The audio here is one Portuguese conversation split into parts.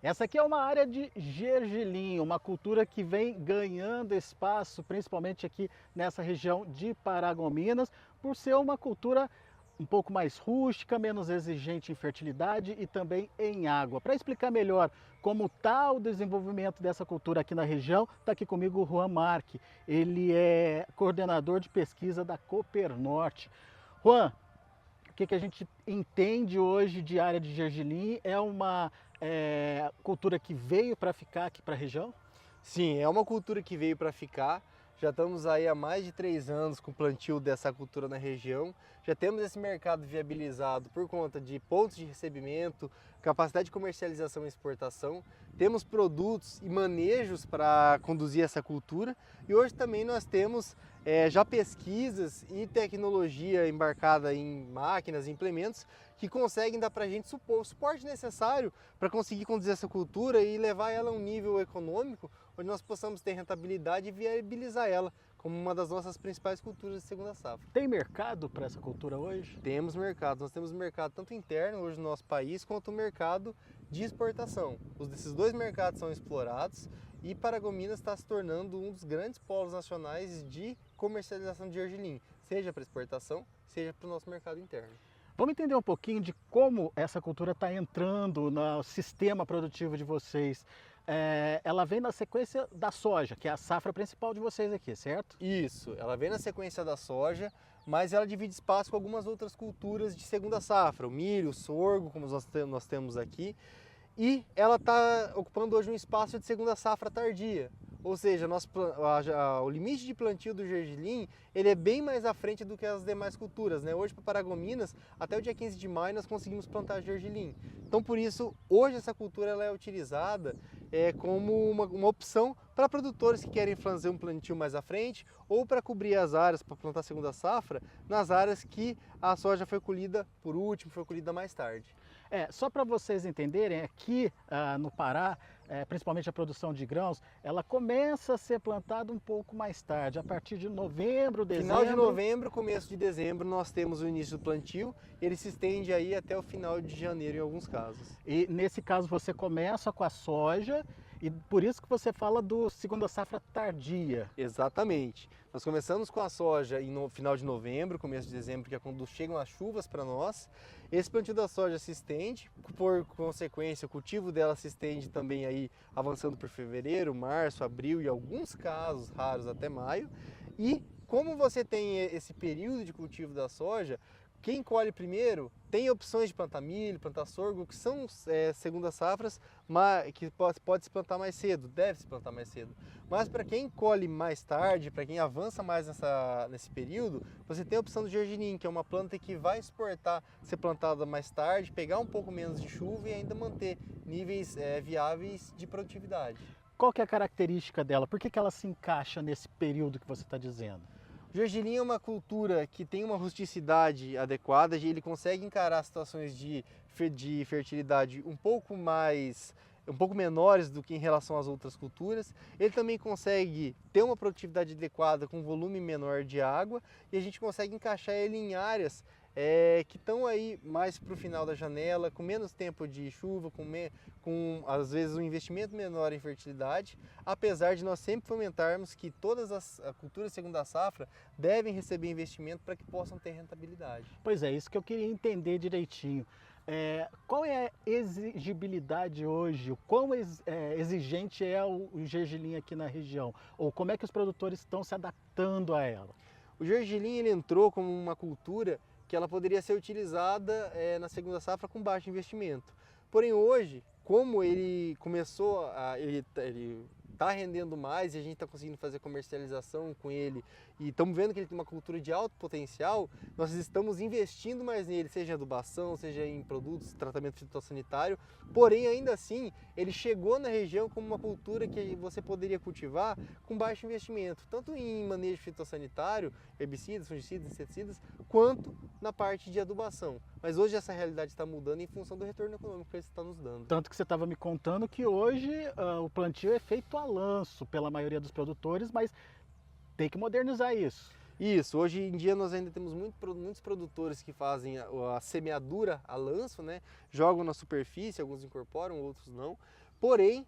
Essa aqui é uma área de gergelim, uma cultura que vem ganhando espaço, principalmente aqui nessa região de Paragominas, por ser uma cultura um pouco mais rústica, menos exigente em fertilidade e também em água. Para explicar melhor como está o desenvolvimento dessa cultura aqui na região, está aqui comigo o Juan Marque. Ele é coordenador de pesquisa da Coopernorte. Juan, o que a gente entende hoje de área de gergelim é uma cultura que veio para ficar aqui para a região? Sim, é uma cultura que veio para ficar. Já estamos aí há mais de 3 anos com o plantio dessa cultura na região. Já temos esse mercado viabilizado por conta de pontos de recebimento, capacidade de comercialização e exportação. Temos produtos e manejos para conduzir essa cultura. E hoje também nós temos já pesquisas e tecnologia embarcada em máquinas e implementos que conseguem dar para a gente o suporte necessário para conseguir conduzir essa cultura e levar ela a um nível econômico onde nós possamos ter rentabilidade e viabilizar ela como uma das nossas principais culturas de segunda safra. Tem mercado para essa cultura hoje? Temos mercado, nós temos mercado tanto interno hoje no nosso país quanto o mercado de exportação. Esses dois mercados são explorados e Paragominas está se tornando um dos grandes polos nacionais de comercialização de gergelim, seja para exportação, seja para o nosso mercado interno. Vamos entender um pouquinho de como essa cultura está entrando no sistema produtivo de vocês. Ela vem na sequência da soja, que é a safra principal de vocês aqui, certo? Isso, ela vem na sequência da soja, mas ela divide espaço com algumas outras culturas de segunda safra, o milho, o sorgo, como nós temos aqui, e ela está ocupando hoje um espaço de segunda safra tardia. Ou seja, o limite de plantio do gergelim ele é bem mais à frente do que as demais culturas, né? Hoje para Paragominas, até o dia 15 de maio nós conseguimos plantar gergelim. Então por isso, hoje essa cultura ela é utilizada como uma opção para produtores que querem fazer um plantio mais à frente ou para cobrir as áreas para plantar a segunda safra nas áreas que a soja foi colhida por último, foi colhida mais tarde. Só para vocês entenderem, aqui no Pará, principalmente a produção de grãos, ela começa a ser plantada um pouco mais tarde, a partir de novembro, dezembro. Final de novembro, começo de dezembro, nós temos o início do plantio, ele se estende aí até o final de janeiro em alguns casos. E nesse caso você começa com a soja e por isso que você fala do segunda safra tardia. Exatamente. Nós começamos com a soja no final de novembro, começo de dezembro, que é quando chegam as chuvas para nós. Esse plantio da soja se estende, por consequência, o cultivo dela se estende também aí avançando por fevereiro, março, abril e alguns casos raros até maio. E como você tem esse período de cultivo da soja, quem colhe primeiro tem opções de plantar milho, plantar sorgo, que são segundas safras, mas que pode se plantar mais cedo, deve se plantar mais cedo. Mas para quem colhe mais tarde, para quem avança mais nesse período, você tem a opção do gergelim, que é uma planta que vai suportar ser plantada mais tarde, pegar um pouco menos de chuva e ainda manter níveis viáveis de produtividade. Qual que é a característica dela? Por que ela se encaixa nesse período que você está dizendo? O gergelim é uma cultura que tem uma rusticidade adequada, ele consegue encarar situações de fertilidade um pouco menores do que em relação às outras culturas. Ele também consegue ter uma produtividade adequada com volume menor de água e a gente consegue encaixar ele em áreas que estão aí mais para o final da janela, com menos tempo de chuva, com às vezes um investimento menor em fertilidade, apesar de nós sempre fomentarmos que todas as culturas de segunda safra devem receber investimento para que possam ter rentabilidade. Pois é, isso que eu queria entender direitinho. Qual é a exigibilidade hoje? O quão exigente é o gergelim aqui na região? Ou como é que os produtores estão se adaptando a ela? O gergelim ele entrou como uma cultura que ela poderia ser utilizada na segunda safra com baixo investimento. Porém hoje, como ele começou ele está rendendo mais e a gente está conseguindo fazer comercialização com ele e estamos vendo que ele tem uma cultura de alto potencial, nós estamos investindo mais nele, seja em adubação, seja em produtos, tratamento fitossanitário, porém ainda assim ele chegou na região como uma cultura que você poderia cultivar com baixo investimento, tanto em manejo fitossanitário, herbicidas, fungicidas, inseticidas, quanto na parte de adubação. Mas hoje essa realidade está mudando em função do retorno econômico que ele está nos dando. Tanto que você estava me contando que hoje o plantio é feito a lanço pela maioria dos produtores, mas tem que modernizar isso. Isso, hoje em dia nós ainda temos muitos produtores que fazem a semeadura a lanço, né? Jogam na superfície, alguns incorporam, outros não. Porém,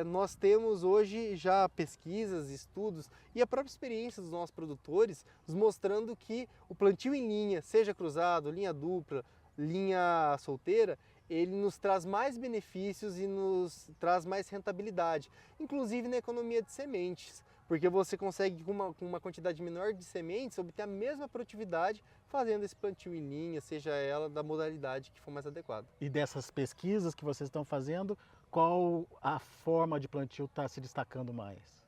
nós temos hoje já pesquisas, estudos e a própria experiência dos nossos produtores nos mostrando que o plantio em linha, seja cruzado, linha dupla, linha solteira, ele nos traz mais benefícios e nos traz mais rentabilidade, inclusive na economia de sementes, porque você consegue com uma quantidade menor de sementes obter a mesma produtividade fazendo esse plantio em linha, seja ela da modalidade que for mais adequada. E dessas pesquisas que vocês estão fazendo, qual a forma de plantio está se destacando mais?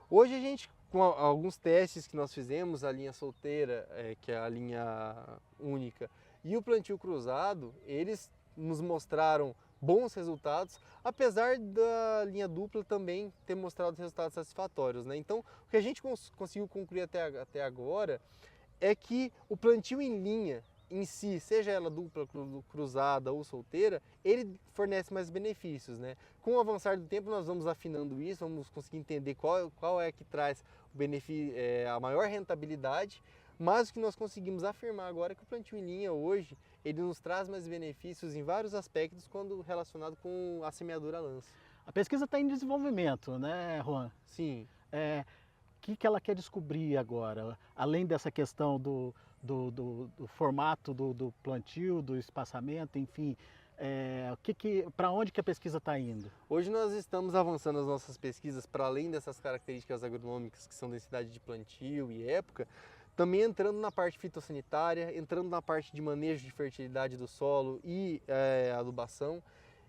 Hoje a gente, com alguns testes que nós fizemos, a linha solteira, que é a linha única, e o plantio cruzado, eles nos mostraram bons resultados, apesar da linha dupla também ter mostrado resultados satisfatórios, né? Então, o que a gente conseguiu concluir até agora é que o plantio em linha em si, seja ela dupla, cruzada ou solteira, ele fornece mais benefícios, né? Com o avançar do tempo nós vamos afinando isso, vamos conseguir entender qual é que traz o benefício, a maior rentabilidade, mas o que nós conseguimos afirmar agora é que o plantio em linha hoje, ele nos traz mais benefícios em vários aspectos quando relacionado com a semeadura a lanço. A pesquisa está em desenvolvimento, né, Juan? Sim. O que ela quer descobrir agora? Além dessa questão do formato do plantio, do espaçamento, enfim, para onde que a pesquisa está indo? Hoje nós estamos avançando as nossas pesquisas para além dessas características agronômicas que são densidade de plantio e época, também entrando na parte fitossanitária, entrando na parte de manejo de fertilidade do solo e adubação,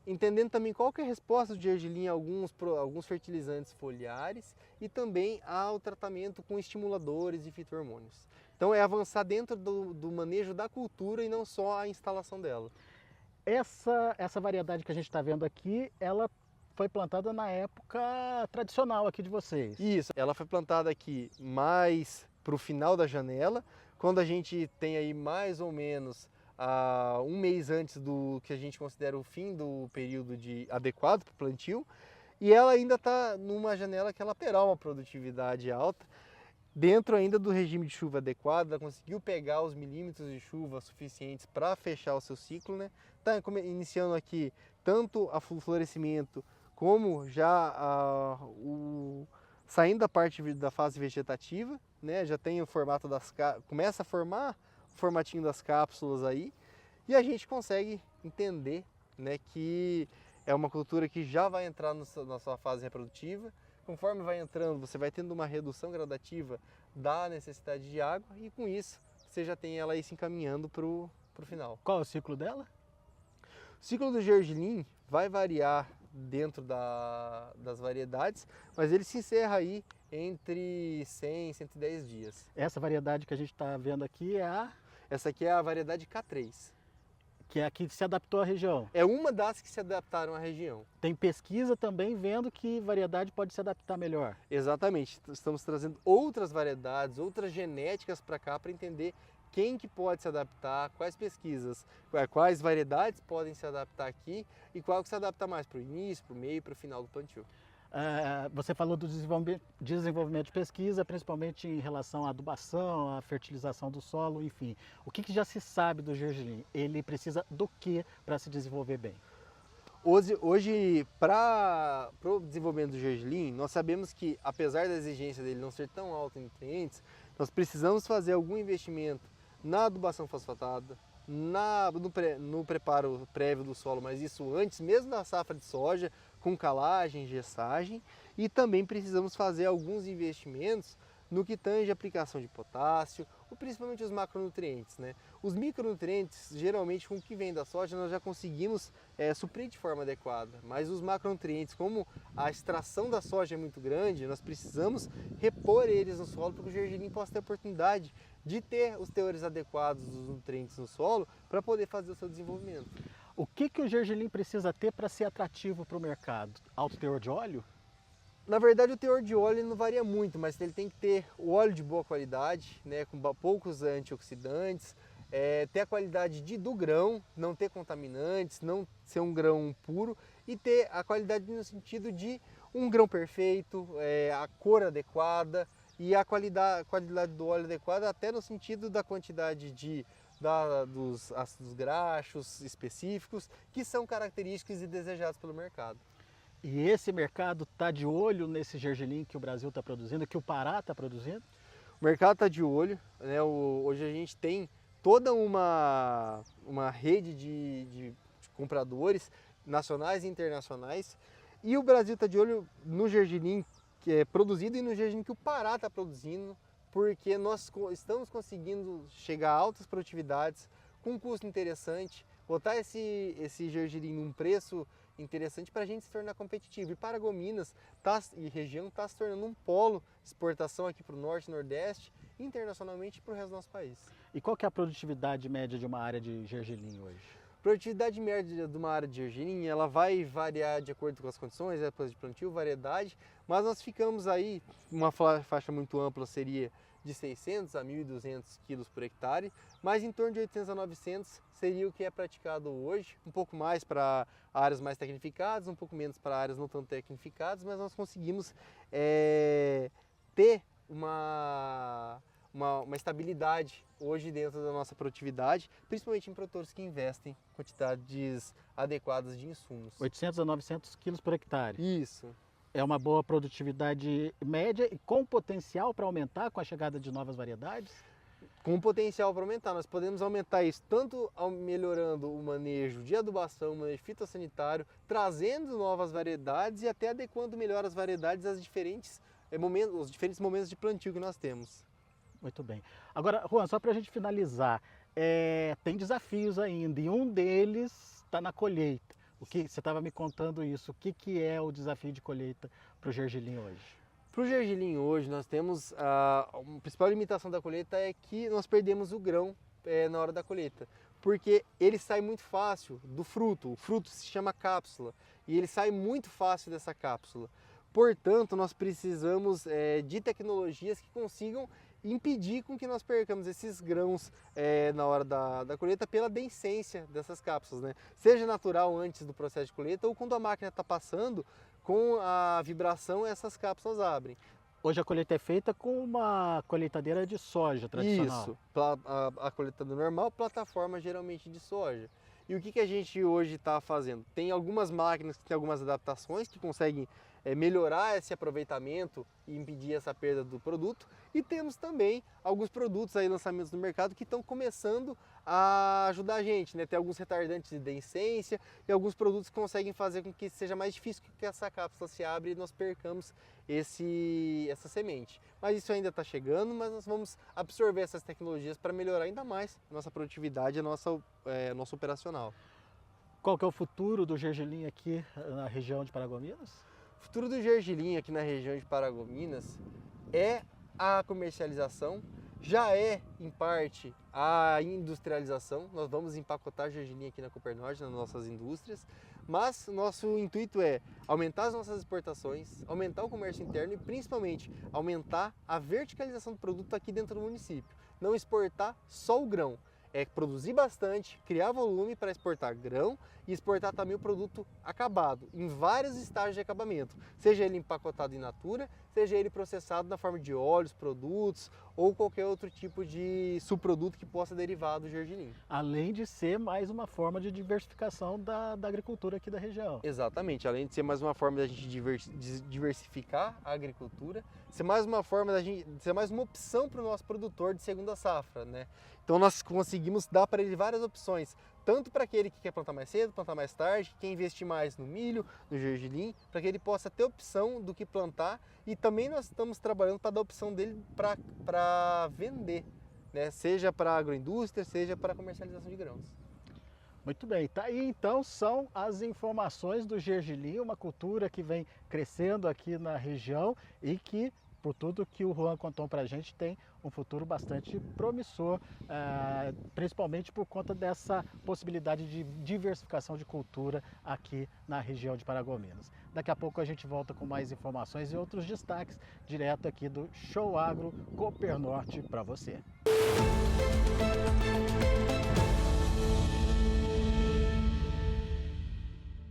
entendendo também qual que é a resposta do gergelim a alguns fertilizantes foliares e também ao tratamento com estimuladores e fito-hormônios. Então é avançar dentro do manejo da cultura e não só a instalação dela. Essa variedade que a gente está vendo aqui, ela foi plantada na época tradicional aqui de vocês. Isso, ela foi plantada aqui mais para o final da janela, quando a gente tem aí mais ou menos um mês antes do que a gente considera o fim do período adequado para o plantio, e ela ainda está numa janela que ela terá uma produtividade alta, dentro ainda do regime de chuva adequado, ela conseguiu pegar os milímetros de chuva suficientes para fechar o seu ciclo, né? Está iniciando aqui tanto o florescimento como já saindo da parte da fase vegetativa, né? Já tem o formato começa a formar o formatinho das cápsulas aí, e a gente consegue entender, né, que é uma cultura que já vai entrar na sua fase reprodutiva. Conforme vai entrando, você vai tendo uma redução gradativa da necessidade de água e com isso você já tem ela aí se encaminhando para o final. Qual é o ciclo dela? O ciclo do gergelim vai variar dentro das variedades, mas ele se encerra aí entre 100 e 110 dias. Essa variedade que a gente está vendo aqui Essa aqui é a variedade K3. Que é a que se adaptou à região. É uma das que se adaptaram à região. Tem pesquisa também vendo que variedade pode se adaptar melhor. Exatamente. Estamos trazendo outras variedades, outras genéticas para cá para entender quem que pode se adaptar, quais pesquisas, quais variedades podem se adaptar aqui e qual que se adapta mais para o início, para o meio e para o final do plantio. Você falou do desenvolvimento de pesquisa, principalmente em relação à adubação, à fertilização do solo, enfim. O que já se sabe do gergelim? Ele precisa do que para se desenvolver bem? Hoje para o desenvolvimento do gergelim, nós sabemos que, apesar da exigência dele não ser tão alta em nutrientes, nós precisamos fazer algum investimento na adubação fosfatada, no preparo prévio do solo, mas isso antes mesmo da safra de soja, com calagem, gessagem, e também precisamos fazer alguns investimentos no que tange a aplicação de potássio, ou principalmente os macronutrientes, né? Os micronutrientes, geralmente com o que vem da soja, nós já conseguimos suprir de forma adequada, mas os macronutrientes, como a extração da soja é muito grande, nós precisamos repor eles no solo para que o gergelim possa ter a oportunidade de ter os teores adequados dos nutrientes no solo para poder fazer o seu desenvolvimento. O que o gergelim precisa ter para ser atrativo para o mercado? Alto teor de óleo? Na verdade, o teor de óleo não varia muito, mas ele tem que ter o óleo de boa qualidade, né, com poucos antioxidantes, ter a qualidade do grão, não ter contaminantes, não ser um grão puro e ter a qualidade no sentido de um grão perfeito, a cor adequada e a qualidade do óleo adequada, até no sentido da quantidade dos ácidos graxos específicos que são característicos e desejados pelo mercado. E esse mercado está de olho nesse gergelim que o Brasil está produzindo, que o Pará está produzindo? O mercado está de olho, né? Hoje a gente tem toda uma rede de compradores nacionais e internacionais, e o Brasil está de olho no gergelim que é produzido e no gergelim que o Pará está produzindo, porque nós estamos conseguindo chegar a altas produtividades com um custo interessante, botar esse gergelim num preço interessante para a gente se tornar competitivo. E Paragominas e região está se tornando um polo de exportação aqui para o norte e nordeste, internacionalmente para o resto do nosso país. E qual que é a produtividade média de uma área de gergelim hoje? A produtividade média de uma área de gergelim, ela vai variar de acordo com as condições, épocas de plantio, variedade, mas nós ficamos aí, uma faixa muito ampla seria de 600 a 1.200 quilos por hectare, mas em torno de 800 a 900 seria o que é praticado hoje, um pouco mais para áreas mais tecnificadas, um pouco menos para áreas não tão tecnificadas, mas nós conseguimos ter uma estabilidade hoje dentro da nossa produtividade, principalmente em produtores que investem em quantidades adequadas de insumos. 800 a 900 quilos por hectare. Isso. É uma boa produtividade média e com potencial para aumentar com a chegada de novas variedades? Com potencial para aumentar. Nós podemos aumentar isso tanto melhorando o manejo de adubação, o manejo fitossanitário, trazendo novas variedades e até adequando melhor as variedades aos diferentes momentos de plantio que nós temos. Muito bem. Agora, Juan, só para a gente finalizar, tem desafios ainda e um deles está na colheita. Você estava me contando isso, o que é o desafio de colheita para o gergelim hoje? Para o gergelim hoje nós temos a principal limitação da colheita é que nós perdemos o grão na hora da colheita, porque ele sai muito fácil do fruto, o fruto se chama cápsula e ele sai muito fácil dessa cápsula. Portanto, nós precisamos de tecnologias que consigam impedir com que nós percamos esses grãos na hora da colheita pela deiscência dessas cápsulas, né? Seja natural antes do processo de colheita ou quando a máquina está passando, com a vibração essas cápsulas abrem. Hoje a colheita é feita com uma colheitadeira de soja tradicional. Isso, a colheitadeira normal, plataforma geralmente de soja. E o que a gente hoje está fazendo? Tem algumas máquinas que têm algumas adaptações que conseguem melhorar esse aproveitamento e impedir essa perda do produto. E temos também alguns produtos aí, lançamentos no mercado, que estão começando a ajudar a gente, né? Tem alguns retardantes de deiscência e alguns produtos que conseguem fazer com que seja mais difícil que essa cápsula se abra e nós percamos essa semente. Mas isso ainda está chegando, mas nós vamos absorver essas tecnologias para melhorar ainda mais a nossa produtividade e a nossa operacional. Qual que é o futuro do gergelim aqui na região de Paragominas? O futuro do gergelim aqui na região de Paragominas é a comercialização, já é em parte a industrialização. Nós vamos empacotar gergelim aqui na Coopernorte, nas nossas indústrias, mas nosso intuito é aumentar as nossas exportações, aumentar o comércio interno e principalmente aumentar a verticalização do produto aqui dentro do município. Não exportar só o grão. É produzir bastante, criar volume para exportar grão e exportar também o produto acabado, em vários estágios de acabamento, seja ele empacotado in natura, seja ele processado na forma de óleos, produtos ou qualquer outro tipo de subproduto que possa derivar do gergelim. Além de ser mais uma forma de diversificação da agricultura aqui da região. Exatamente, além de ser mais uma forma da gente diversificar a agricultura, ser mais uma forma da gente, ser mais uma opção para o nosso produtor de segunda safra, né? Então nós conseguimos dar para ele várias opções, tanto para aquele que quer plantar mais cedo, plantar mais tarde, quer investir mais no milho, no gergelim, para que ele possa ter opção do que plantar, e também nós estamos trabalhando para dar opção dele para vender, né? Seja para a agroindústria, seja para a comercialização de grãos. Muito bem, tá aí então são as informações do gergelim, uma cultura que vem crescendo aqui na região e que, por tudo que o Juan contou para a gente, tem um futuro bastante promissor, principalmente por conta dessa possibilidade de diversificação de cultura aqui na região de Paragominas. Daqui a pouco a gente volta com mais informações e outros destaques direto aqui do Show Agro Coopernorte para você.